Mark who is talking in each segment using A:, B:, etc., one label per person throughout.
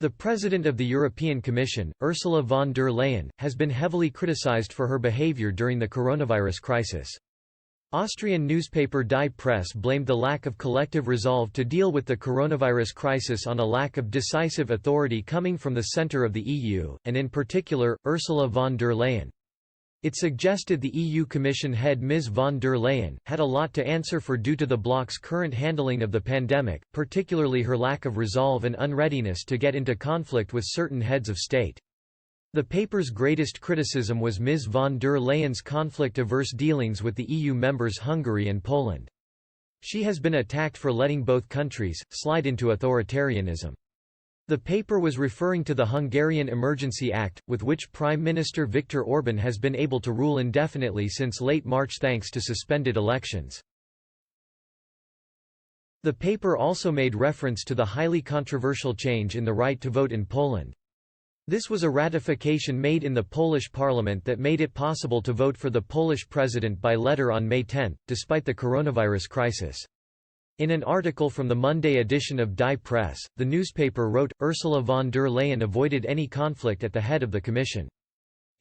A: The President of the European Commission, Ursula von der Leyen, has been heavily criticized for her behavior during the coronavirus crisis. Austrian newspaper Die Presse blamed the lack of collective resolve to deal with the coronavirus crisis on a lack of decisive authority coming from the center of the EU, and in particular, Ursula von der Leyen. It suggested the EU Commission head Ms. von der Leyen had a lot to answer for due to the bloc's current handling of the pandemic, particularly her lack of resolve and unreadiness to get into conflict with certain heads of state. The paper's greatest criticism was Ms. von der Leyen's conflict-averse dealings with the EU members Hungary and Poland. She has been attacked for letting both countries slide into authoritarianism. The paper was referring to the Hungarian Emergency Act, with which Prime Minister Viktor Orbán has been able to rule indefinitely since late March thanks to suspended elections. The paper also made reference to the highly controversial change in the right to vote in Poland. This was a ratification made in the Polish parliament that made it possible to vote for the Polish president by letter on May 10, despite the coronavirus crisis. In an article from the Monday edition of Die Presse, the newspaper wrote, Ursula von der Leyen avoided any conflict at the head of the Commission.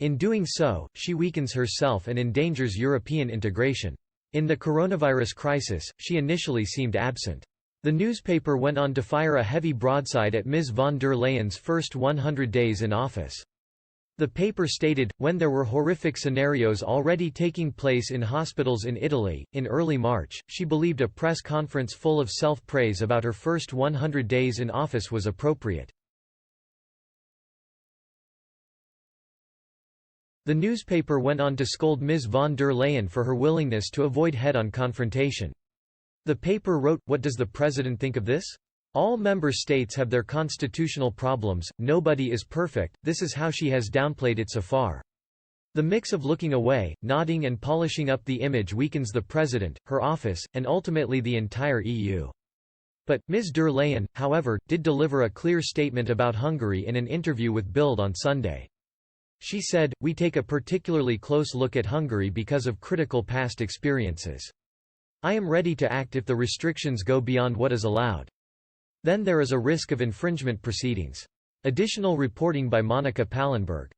A: In doing so, she weakens herself and endangers European integration. In the coronavirus crisis, she initially seemed absent. The newspaper went on to fire a heavy broadside at Ms. von der Leyen's first 100 days in office. The paper stated, when there were horrific scenarios already taking place in hospitals in Italy, in early March, she believed a press conference full of self-praise about her first 100 days in office was appropriate. The newspaper went on to scold Ms. von der Leyen for her willingness to avoid head-on confrontation. The paper wrote, what does the president think of this? All member states have their constitutional problems, nobody is perfect, this is how she has downplayed it so far. The mix of looking away, nodding and polishing up the image weakens the president, her office, and ultimately the entire EU. But, Ms. der Leyen, however, did deliver a clear statement about Hungary in an interview with Bild on Sunday. She said, we take a particularly close look at Hungary because of critical past experiences. I am ready to act if the restrictions go beyond what is allowed. Then there is a risk of infringement proceedings. Additional reporting by Monica Pallenberg.